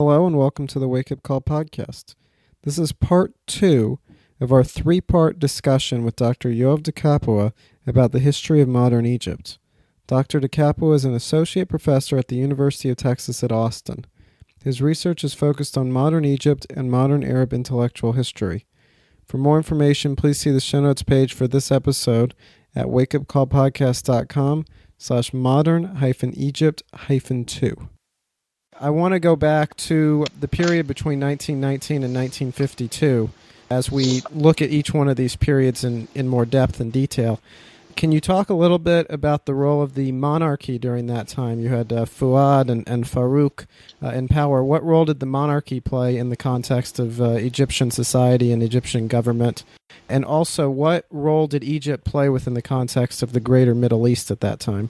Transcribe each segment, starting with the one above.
Hello and welcome to the Wake Up Call podcast. This is part 2 of our 3-part discussion with Dr. Yoav Di-Capua about the history of modern Egypt. Dr. Di-Capua is an associate professor at the University of Texas at Austin. His research is focused on modern Egypt and modern Arab intellectual history. For more information, please see the show notes page for this episode at wakeupcallpodcast.com/modern-Egypt-2. I want to go back to the period between 1919 and 1952 as we look at each one of these periods in more depth and detail. Can you talk a little bit about the role of the monarchy during that time? You had Fuad and Farouk in power. What role did the monarchy play in the context of Egyptian society and Egyptian government? And also, what role did Egypt play within the context of the greater Middle East at that time?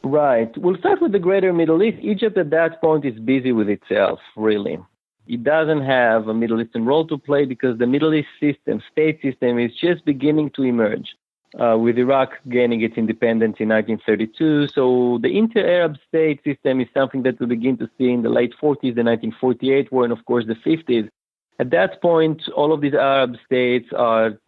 Right. We'll start with the greater Middle East. Egypt at that point is busy with itself, really. It doesn't have a Middle Eastern role to play because the Middle East system, state system, is just beginning to emerge, with Iraq gaining its independence in 1932. So the inter-Arab state system is something that we begin to see in the late 40s, the 1948 war, and of course the 50s. At that point, all of these Arab states are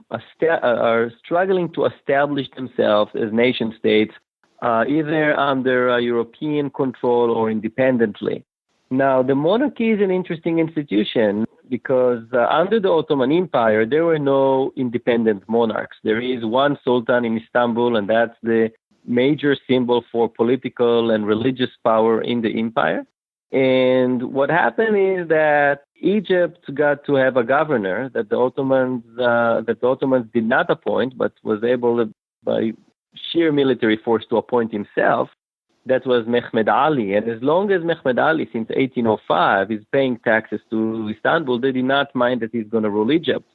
struggling to establish themselves as nation states, either under European control or independently. Now, the monarchy is an interesting institution because under the Ottoman Empire, there were no independent monarchs. There is one sultan in Istanbul, and that's the major symbol for political and religious power in the empire. And what happened is that Egypt got to have a governor that the Ottomans did not appoint, but was able to, by sheer military force, to appoint himself. That was Mehmed Ali. And as long as Mehmed Ali, since 1805, is paying taxes to Istanbul, they did not mind that he's going to rule Egypt.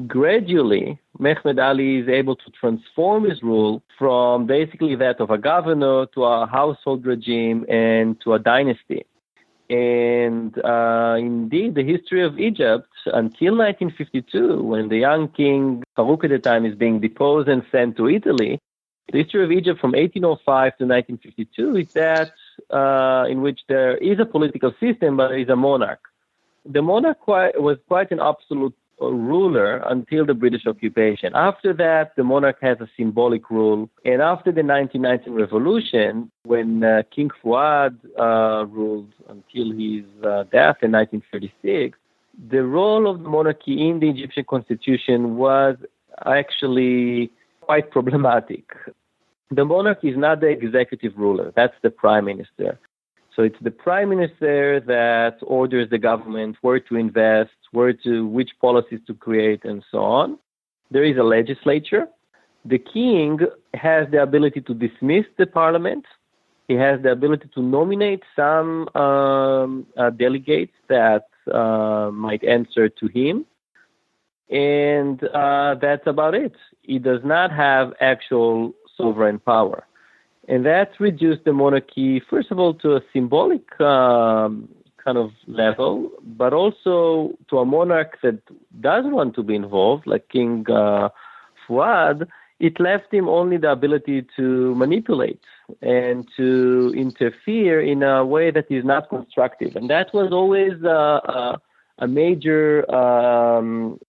Gradually, Mehmed Ali is able to transform his rule from basically that of a governor to a household regime and to a dynasty. And indeed, the history of Egypt until 1952, when the young king Farouk at the time is being deposed and sent to Italy, the history of Egypt from 1805 to 1952 is that in which there is a political system, but there is a monarch. The monarch was quite an absolute ruler until the British occupation. After that, the monarch has a symbolic rule. And after the 1919 revolution, when King Fuad ruled until his death in 1936, the role of the monarchy in the Egyptian constitution was actually quite problematic. The monarch is not the executive ruler. That's the prime minister. So it's the prime minister that orders the government where to invest, which policies to create, and so on. There is a legislature. The king has the ability to dismiss the parliament. He has the ability to nominate some delegates that might answer to him. And that's about it. He does not have actual sovereign power. And that reduced the monarchy, first of all, to a symbolic kind of level, but also to a monarch that doesn't want to be involved, like King Fuad. It left him only the ability to manipulate and to interfere in a way that is not constructive. And that was always a major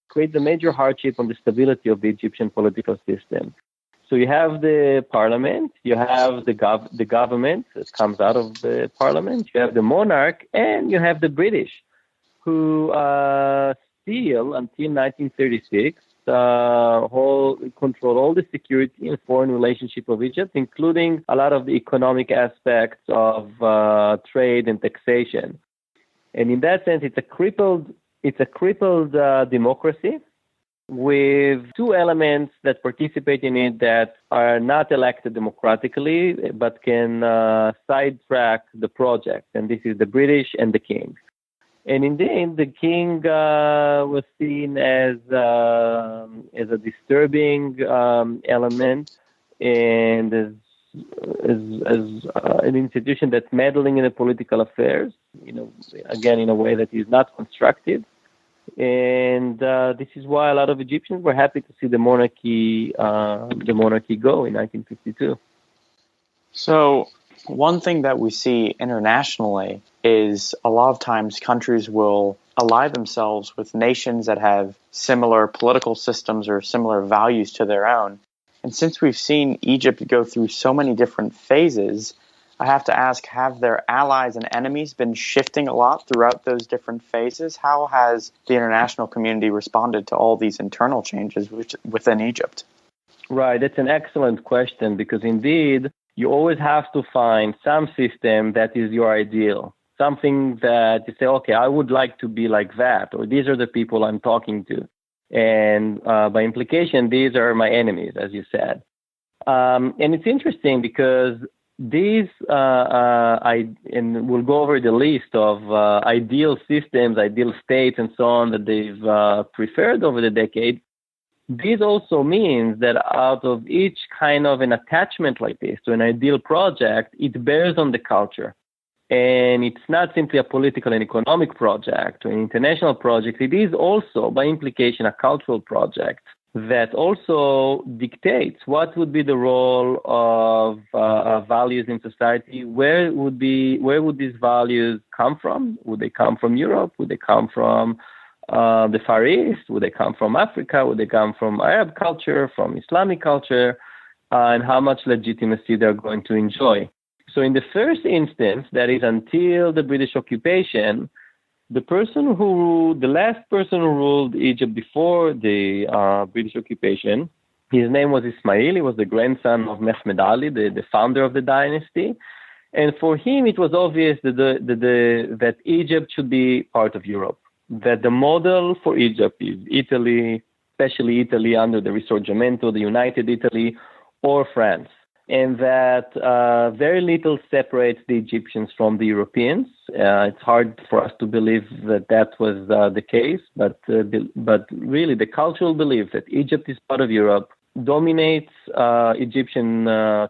creates a major hardship on the stability of the Egyptian political system. So you have the parliament, you have the government that comes out of the parliament, you have the monarch, and you have the British, who still, until 1936, control all the security and foreign relationship of Egypt, including a lot of the economic aspects of trade and taxation. And in that sense, it's a crippled democracy with two elements that participate in it that are not elected democratically, but can sidetrack the project. And this is the British and the king. And indeed, the king was seen as a disturbing element and as an institution that's meddling in the political affairs, again, in a way that is not constructive. And this is why a lot of Egyptians were happy to see the monarchy go in 1952. So one thing that we see internationally is a lot of times countries will ally themselves with nations that have similar political systems or similar values to their own. And since we've seen Egypt go through so many different phases, I have to ask, have their allies and enemies been shifting a lot throughout those different phases? How has the international community responded to all these internal changes within Egypt? Right, that's an excellent question, because indeed, you always have to find some system that is your ideal, something that you say, okay, I would like to be like that, or these are the people I'm talking to. And by implication, these are my enemies, as you said. And it's interesting because these, and we'll go over the list of ideal systems, ideal states, and so on that they've preferred over the decade. This also means that out of each kind of an attachment like this to an ideal project, it bears on the culture. And it's not simply a political and economic project or an international project. It is also, by implication, a cultural project that also dictates what would be the role of values in society. Where would these values come from? Would they come from Europe? Would they come from the Far East? Would they come from Africa? Would they come from Arab culture, from Islamic culture? And how much legitimacy they're going to enjoy. So in the first instance, that is until the British occupation, the last person who ruled Egypt before the British occupation, his name was Ismail. He was the grandson of Mehmed Ali, the founder of the dynasty. And for him, it was obvious that Egypt should be part of Europe, that the model for Egypt is Italy, especially Italy under the Risorgimento, the United Italy, or France. And that very little separates the Egyptians from the Europeans. It's hard for us to believe that was the case, but really the cultural belief that Egypt is part of Europe dominates Egyptian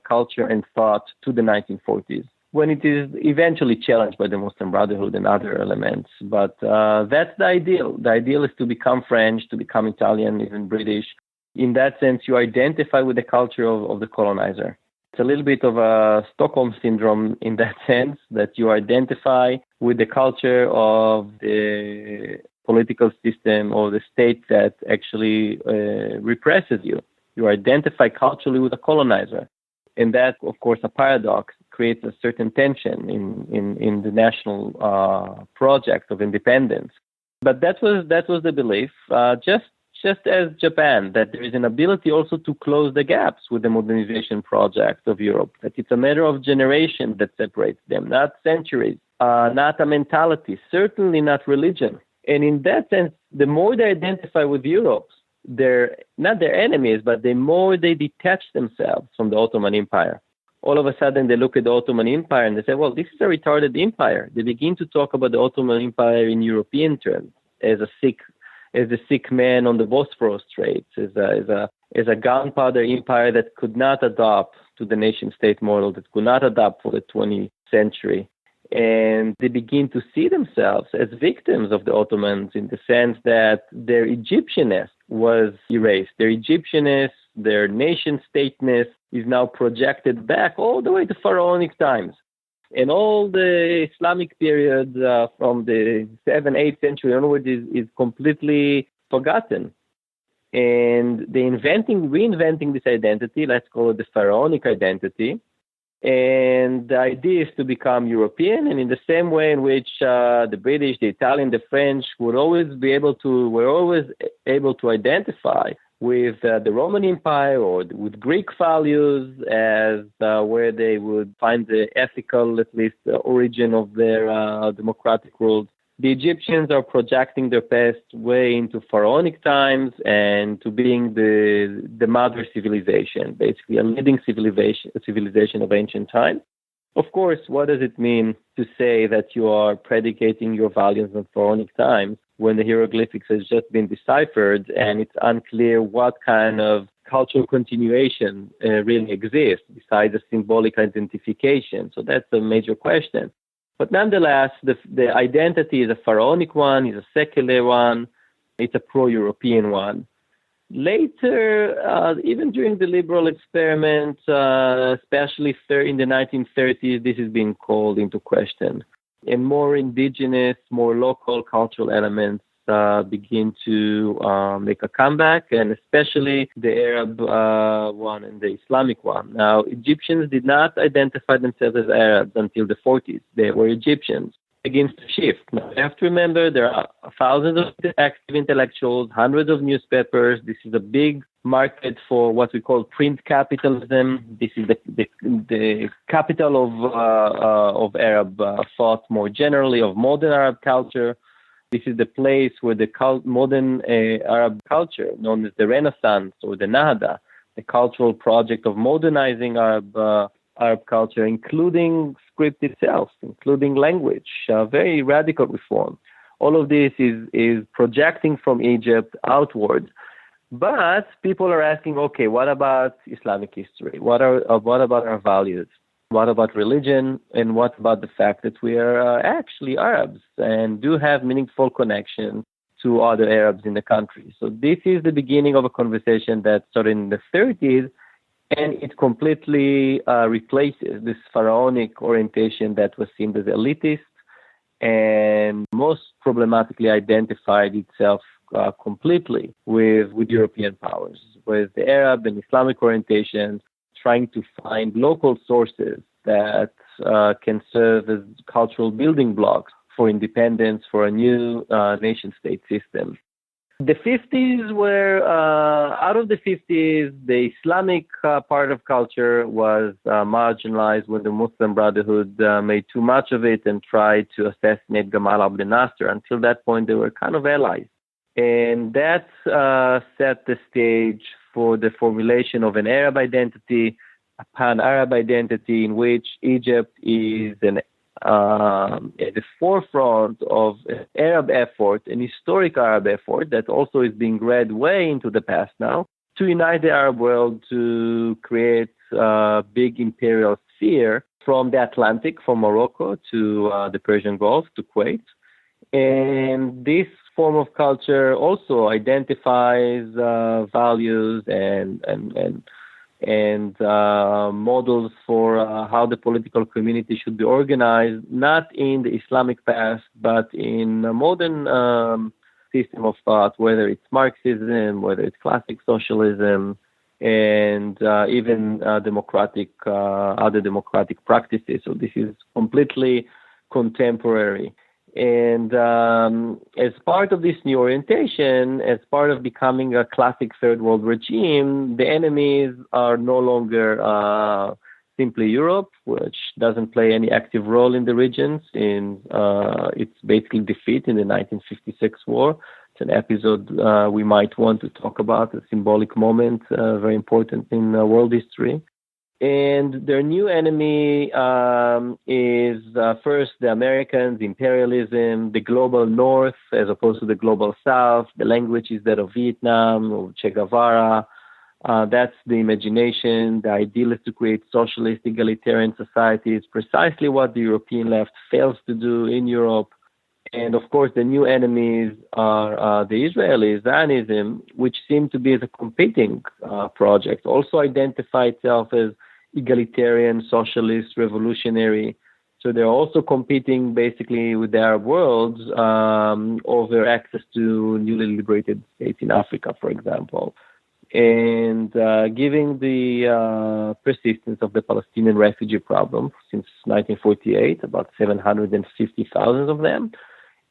culture and thought to the 1940s, when it is eventually challenged by the Muslim Brotherhood and other elements. But that's the ideal. The ideal is to become French, to become Italian, even British. In that sense, you identify with the culture of the colonizer. It's a little bit of a Stockholm syndrome in that sense, that you identify with the culture of the political system or the state that actually represses you. You identify culturally with the colonizer. And that, of course, a paradox, creates a certain tension in the national project of independence. But that was the belief, just as Japan, that there is an ability also to close the gaps with the modernization project of Europe, that it's a matter of generations that separates them, not centuries, not a mentality, certainly not religion. And in that sense, the more they identify with Europe, they're not their enemies, but the more they detach themselves from the Ottoman Empire. All of a sudden, they look at the Ottoman Empire and they say, well, this is a retarded empire. They begin to talk about the Ottoman Empire in European terms, as a sick man on the Bosphorus Straits, as a gunpowder empire that could not adapt to the nation-state model, that could not adapt for the 20th century. And they begin to see themselves as victims of the Ottomans in the sense that their Egyptianness was erased. Their Egyptianness, their nation-stateness is now projected back all the way to pharaonic times. And all the Islamic period from the 7th, 8th century onward is completely forgotten. And they're reinventing this identity, let's call it the pharaonic identity. And the idea is to become European, and in the same way in which the British, the Italian, the French were always able to identify with the Roman Empire or with Greek values as where they would find the ethical, at least, origin of their democratic rules. The Egyptians are projecting their past way into pharaonic times and to being the mother civilization, basically a leading civilization of ancient times. Of course, what does it mean to say that you are predicating your values on pharaonic times when the hieroglyphics has just been deciphered and it's unclear what kind of cultural continuation really exists besides a symbolic identification? So that's a major question. But nonetheless, the identity is a pharaonic one, is a secular one, it's a pro-European one. Later, even during the liberal experiment, especially in the 1930s, this is being called into question. and more indigenous, more local cultural elements begin to make a comeback, and especially the Arab one and the Islamic one. Now, Egyptians did not identify themselves as Arabs until the 40s. They were Egyptians. Begins to shift. Now, you have to remember there are thousands of active intellectuals, hundreds of newspapers. This is a big market for what we call print capitalism. This is the capital of Arab thought more generally, of modern Arab culture. This is the place where the modern Arab culture, known as the Renaissance or the Nahda, the cultural project of modernizing Arab culture, including script itself, including language, very radical reform. All of this is projecting from Egypt outward. But people are asking, okay, what about Islamic history? What about our values? What about religion? And what about the fact that we are actually Arabs and do have meaningful connection to other Arabs in the country? So this is the beginning of a conversation that started in the 30s, and it completely replaces this pharaonic orientation that was seen as elitist and most problematically identified itself completely with European powers, with the Arab and Islamic orientation trying to find local sources that can serve as cultural building blocks for independence, for a new nation-state system. The 50s were, out of the 50s, the Islamic part of culture was marginalized when the Muslim Brotherhood made too much of it and tried to assassinate Gamal Abdel Nasser. Until that point, they were kind of allies. And that set the stage for the formulation of an Arab identity, a Pan-Arab identity in which Egypt is at the forefront of an Arab effort, an historic Arab effort that also is being read way into the past now, to unite the Arab world to create a big imperial sphere from the Atlantic, from Morocco to the Persian Gulf, to Kuwait. And this form of culture also identifies values and models for how the political community should be organized, not in the Islamic past, but in a modern system of thought, whether it's Marxism, whether it's classic socialism, and even other democratic practices. So this is completely contemporary. And as part of this new orientation, as part of becoming a classic third world regime, the enemies are no longer simply Europe, which doesn't play any active role in the regions. In its basically defeat in the 1956 war. It's an episode we might want to talk about, a symbolic moment, very important in world history. And their new enemy is first the Americans, imperialism, the global north as opposed to the global south. The language is that of Vietnam or Che Guevara. That's the imagination. The ideal is to create socialist, egalitarian societies, precisely what the European left fails to do in Europe. And of course, the new enemies are the Israelis, Zionism, which seem to be as a competing project, also identify itself as egalitarian, socialist, revolutionary. So they're also competing basically with the Arab world over access to newly liberated states in Africa, for example. And given the persistence of the Palestinian refugee problem since 1948, about 750,000 of them,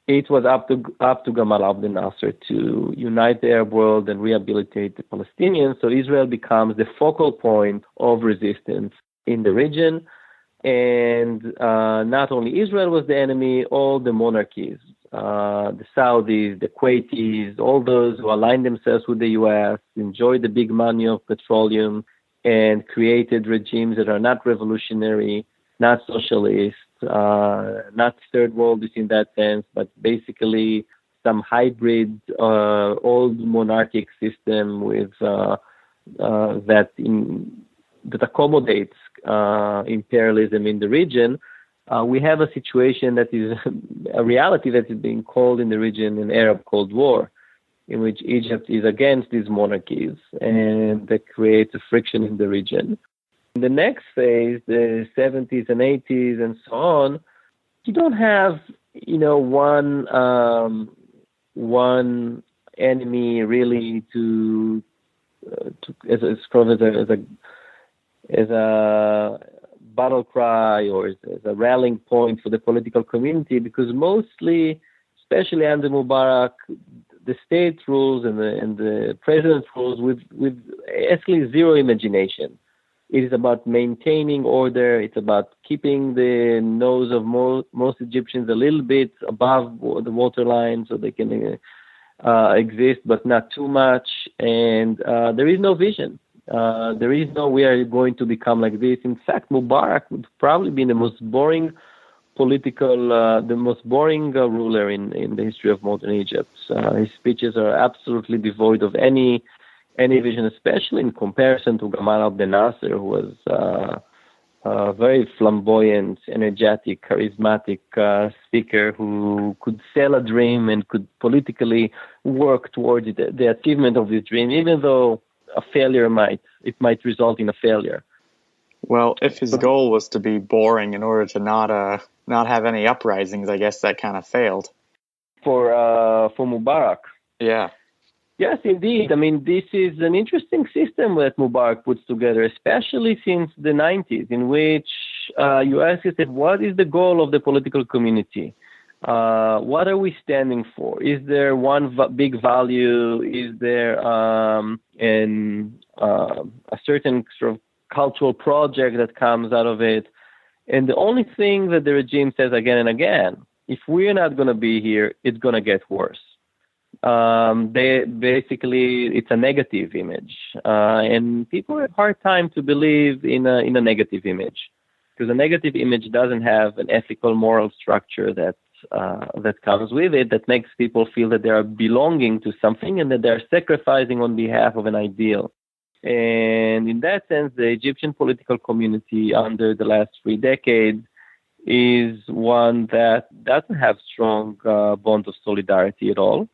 it was up to Gamal Abdel Nasser to unite the Arab world and rehabilitate the Palestinians. So Israel becomes the focal point of resistance in the region. And not only Israel was the enemy, all the monarchies, the Saudis, the Kuwaitis, all those who aligned themselves with the U.S., enjoyed the big money of petroleum, and created regimes that are not revolutionary, not socialist, not third worldist in that sense, but basically some hybrid old monarchic system with that accommodates imperialism in the region. We have a situation that is a reality that is being called in the region an Arab Cold War, in which Egypt is against these monarchies, and that creates a friction in the region. In the next phase, the 70s and 80s and so on, you don't have, one enemy really to as a battle cry or as a rallying point for the political community, because mostly, especially under Mubarak, the state rules and the president rules with actually zero imagination. It is about maintaining order. It's about keeping the nose of most Egyptians a little bit above the waterline so they can exist, but not too much. And there is no vision. There is no, we are going to become like this. In fact, Mubarak would probably be the most boring ruler in the history of modern Egypt. His speeches are absolutely devoid of any vision, especially in comparison to Gamal Abdel Nasser, who was a very flamboyant, energetic, charismatic speaker who could sell a dream and could politically work towards the achievement of this dream, even though a failure might result in a failure. Well, if his goal was to be boring in order to not have any uprisings, I guess that kind of failed. For Mubarak. Yeah. Yes, indeed. I mean, this is an interesting system that Mubarak puts together, especially since the 90s, in which you ask yourself, what is the goal of the political community? What are we standing for? Is there one big value? Is there a certain sort of cultural project that comes out of it? And the only thing that the regime says again and again, if we're not going to be here, it's going to get worse. It's a negative image, and people have a hard time to believe in a negative image, because a negative image doesn't have an ethical, moral structure that comes with it, that makes people feel that they are belonging to something and that they are sacrificing on behalf of an ideal. And in that sense, the Egyptian political community under the last 3 decades is one that doesn't have strong bond of solidarity at all.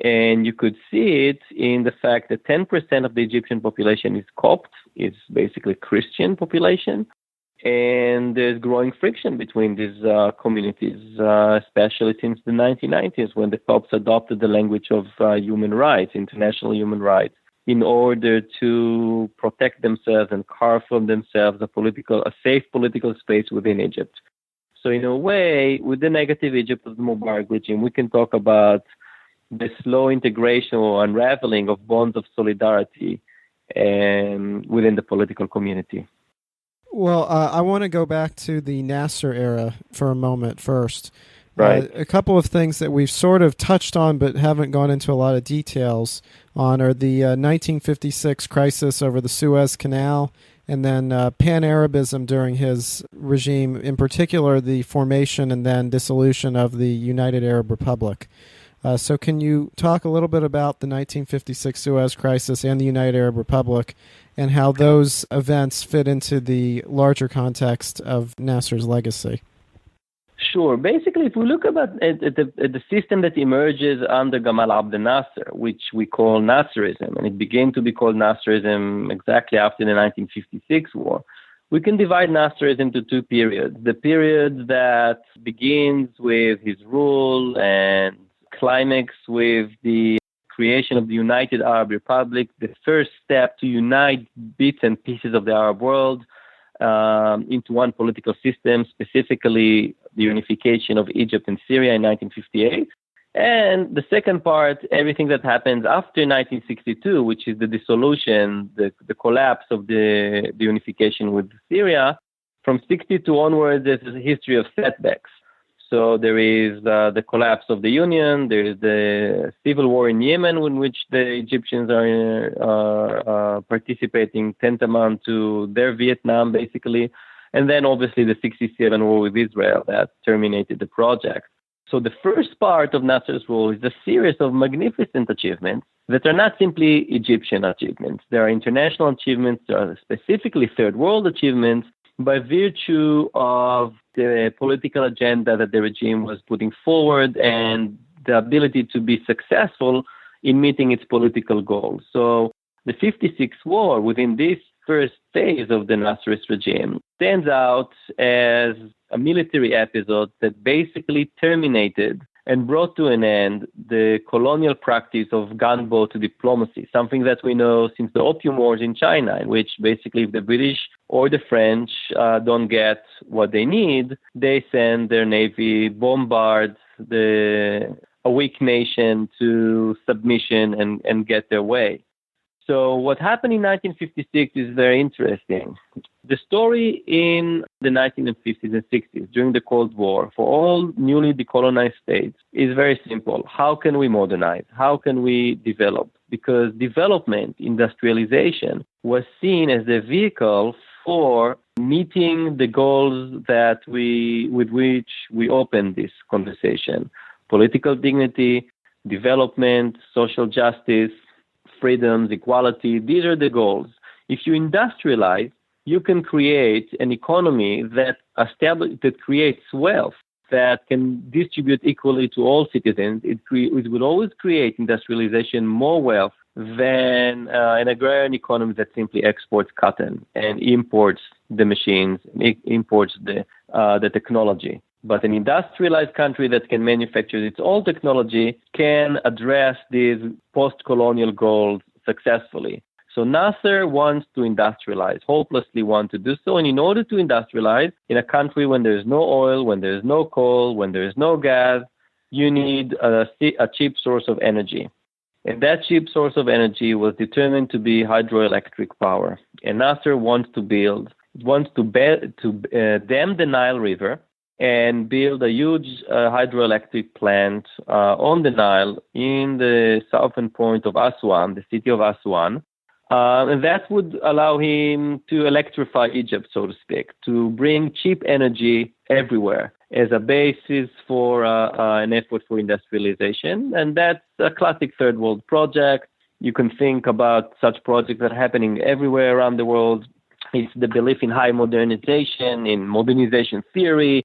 And you could see it in the fact that 10% of the Egyptian population is Copt, it's basically Christian population, and there's growing friction between these communities, especially since the 1990s, when the Copts adopted the language of human rights, international human rights, in order to protect themselves and carve for themselves a safe political space within Egypt. So in a way, with the negative Egypt of the Mubarak regime, we can talk about the slow integration or unraveling of bonds of solidarity within the political community. Well, I want to go back to the Nasser era for a moment first. Right. A couple of things that we've sort of touched on but haven't gone into a lot of details on are the 1956 crisis over the Suez Canal, and then Pan-Arabism during his regime, in particular the formation and then dissolution of the United Arab Republic. So can you talk a little bit about the 1956 Suez Crisis and the United Arab Republic and how those events fit into the larger context of Nasser's legacy? Sure. Basically, if we look at the system that emerges under Gamal Abdel Nasser, which we call Nasserism, and it began to be called Nasserism exactly after the 1956 war, we can divide Nasserism into 2 periods. The period that begins with his rule and climax with the creation of the United Arab Republic, the first step to unite bits and pieces of the Arab world into one political system, specifically the unification of Egypt and Syria in 1958. And the second part, everything that happens after 1962, which is the dissolution, the collapse of the unification with Syria. From 62 onwards, there's a history of setbacks. So there is the collapse of the Union, there is the civil war in Yemen, in which the Egyptians are participating tantamount to their Vietnam, basically. And then obviously the 67 war with Israel that terminated the project. So the first part of Nasser's rule is a series of magnificent achievements that are not simply Egyptian achievements. There are international achievements, there are specifically third world achievements, by virtue of the political agenda that the regime was putting forward and the ability to be successful in meeting its political goals. So the 56 war, within this first phase of the Nasserist regime stands out as a military episode that basically terminated and brought to an end the colonial practice of gunboat diplomacy, something that we know since the Opium Wars in China, in which basically if the British or the French don't get what they need, they send their navy, bombard a weak nation to submission and get their way. So what happened in 1956 is very interesting. The story in the 1950s and 60s during the Cold War for all newly decolonized states is very simple. How can we modernize? How can we develop? Because development, industrialization, was seen as a vehicle for meeting the goals with which we opened this conversation. Political dignity, development, social justice, freedoms, equality, these are the goals. If you industrialize, you can create an economy that creates wealth, that can distribute equally to all citizens. It will always create industrialization more wealth than an agrarian economy that simply exports cotton and imports the machines, imports the technology. But an industrialized country that can manufacture its own technology can address these post-colonial goals successfully. So Nasser wants to industrialize, hopelessly wants to do so. And in order to industrialize in a country when there is no oil, when there is no coal, when there is no gas, you need a cheap source of energy. And that cheap source of energy was determined to be hydroelectric power. And Nasser wants to dam the Nile River and build a huge hydroelectric plant on the Nile in the southern point of Aswan, the city of Aswan. And that would allow him to electrify Egypt, so to speak, to bring cheap energy everywhere as a basis for an effort for industrialization. And that's a classic third world project. You can think about such projects that are happening everywhere around the world. It's the belief in high modernization, in modernization theory.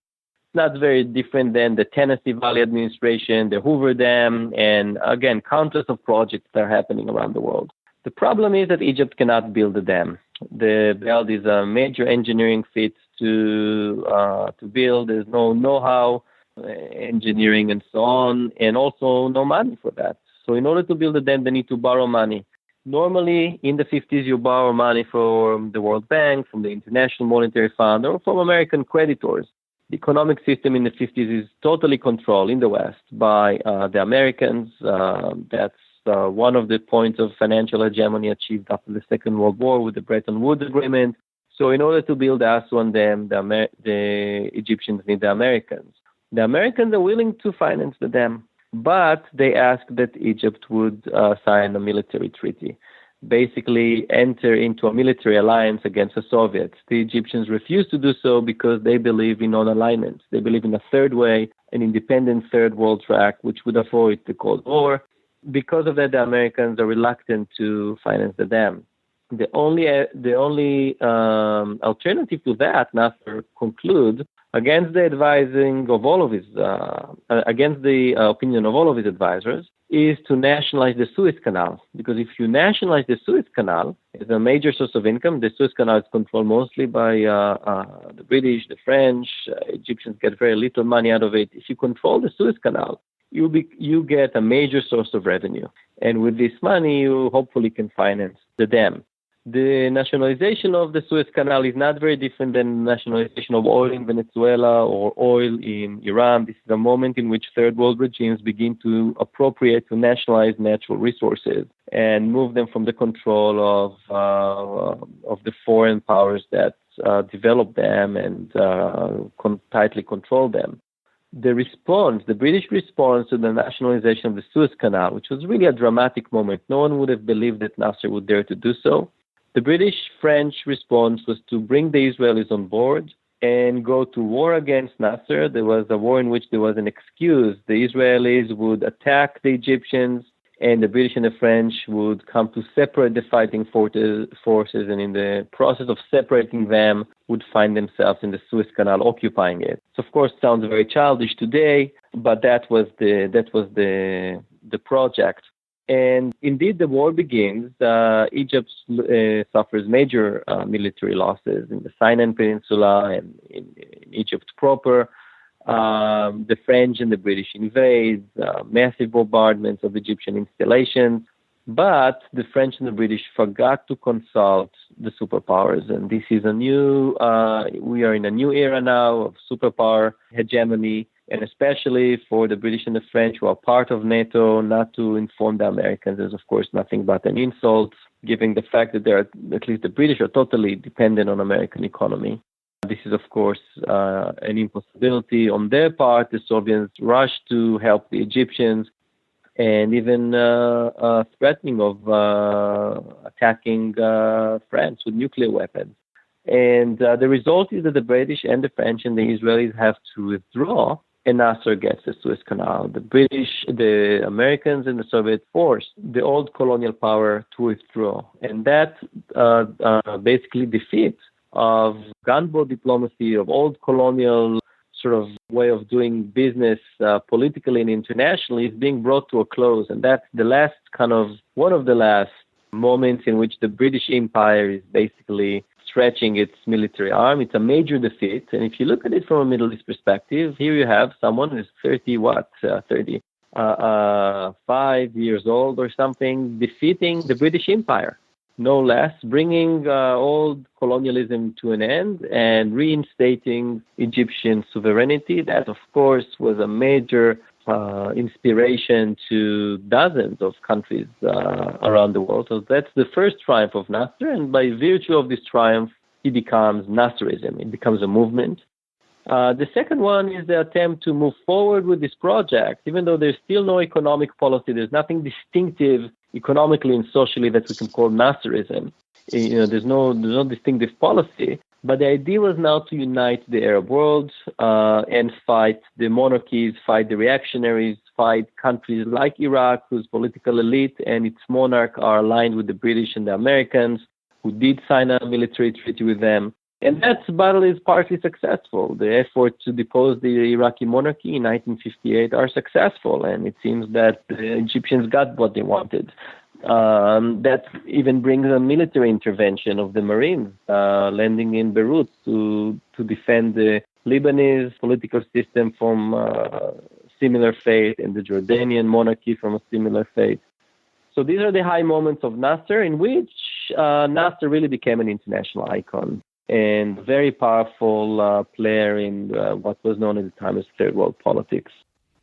Not very different than the Tennessee Valley Administration, the Hoover Dam, and again, countless of projects that are happening around the world. The problem is that Egypt cannot build a dam. The belt is a major engineering feat to build. There's no know-how, engineering, and so on, and also no money for that. So in order to build a dam, they need to borrow money. Normally, in the 50s, you borrow money from the World Bank, from the International Monetary Fund, or from American creditors. The economic system in the 50s is totally controlled in the West by the Americans. That's one of the points of financial hegemony achieved after the Second World War with the Bretton Woods Agreement. So in order to build the Aswan Dam, the Egyptians need the Americans. The Americans are willing to finance the dam, but they ask that Egypt would sign a military treaty, basically enter into a military alliance against the Soviets. The Egyptians refuse to do so because they believe in non-alignment. They believe in a third way, an independent third world track, which would avoid the Cold War. Because of that, the Americans are reluctant to finance the dam. The only alternative to that, Nasser concludes, against the advising of all of his, against the opinion of all of his advisors, is to nationalize the Suez Canal. Because if you nationalize the Suez Canal, it's a major source of income. The Suez Canal is controlled mostly by the British, the French. Egyptians get very little money out of it. If you control the Suez Canal, you get a major source of revenue. And with this money, you hopefully can finance the dam. The nationalization of the Suez Canal is not very different than the nationalization of oil in Venezuela or oil in Iran. This is a moment in which third world regimes begin to appropriate, to nationalize natural resources and move them from the control of the foreign powers that develop them and tightly control them. The British response to the nationalization of the Suez Canal, which was really a dramatic moment. No one would have believed that Nasser would dare to do so. The British-French response was to bring the Israelis on board and go to war against Nasser. There was a war in which there was an excuse. The Israelis would attack the Egyptians, and the British and the French would come to separate the fighting forces, and in the process of separating them, would find themselves in the Suez Canal, occupying it. So, of course, it sounds very childish today, but that was the project. And indeed, the war begins. Egypt suffers major military losses in the Sinai Peninsula and in Egypt proper. The French and the British invade, massive bombardments of Egyptian installations. But the French and the British forgot to consult the superpowers. And this is we are in a new era now of superpower hegemony, and especially for the British and the French, who are part of NATO, not to inform the Americans is, of course, nothing but an insult, given the fact that at least the British are totally dependent on American economy. This is, of course, an impossibility on their part. The Soviets rushed to help the Egyptians, and even threatening of attacking France with nuclear weapons. And the result is that the British and the French and the Israelis have to withdraw, and Nasser gets the Suez Canal. The British, the Americans, and the Soviets forced the old colonial power to withdraw. And that basically defeat of gunboat diplomacy, of old colonial sort of way of doing business politically and internationally is being brought to a close. And that's one of the last moments in which the British Empire is basically stretching its military arm. It's a major defeat. And if you look at it from a Middle East perspective, here you have someone who's 5 years old or something, defeating the British Empire, no less, bringing old colonialism to an end and reinstating Egyptian sovereignty. That, of course, was a major inspiration to dozens of countries around the world. So that's the first triumph of Nasser, and by virtue of this triumph, it becomes Nasserism. It becomes a movement. The second one is the attempt to move forward with this project, even though there's still no economic policy. There's nothing distinctive economically and socially that we can call Nasserism. There's no distinctive policy. But the idea was now to unite the Arab world and fight the monarchies, fight the reactionaries, fight countries like Iraq, whose political elite and its monarch are aligned with the British and the Americans, who did sign a military treaty with them. And that battle is partly successful. The efforts to depose the Iraqi monarchy in 1958 are successful, and it seems that the Egyptians got what they wanted. That even brings a military intervention of the Marines landing in Beirut to defend the Lebanese political system from similar fate and the Jordanian monarchy from a similar fate. So these are the high moments of Nasser, in which Nasser really became an international icon and very powerful player in what was known at the time as Third World politics.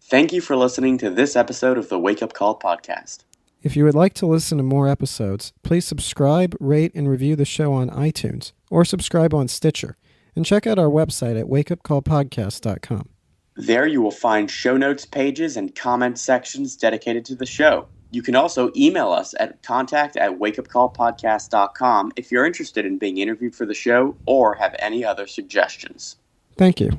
Thank you for listening to this episode of the Wake Up Call podcast. If you would like to listen to more episodes, please subscribe, rate, and review the show on iTunes, or subscribe on Stitcher, and check out our website at wakeupcallpodcast.com. There you will find show notes pages and comment sections dedicated to the show. You can also email us at contact@wakeupcallpodcast.com if you're interested in being interviewed for the show or have any other suggestions. Thank you.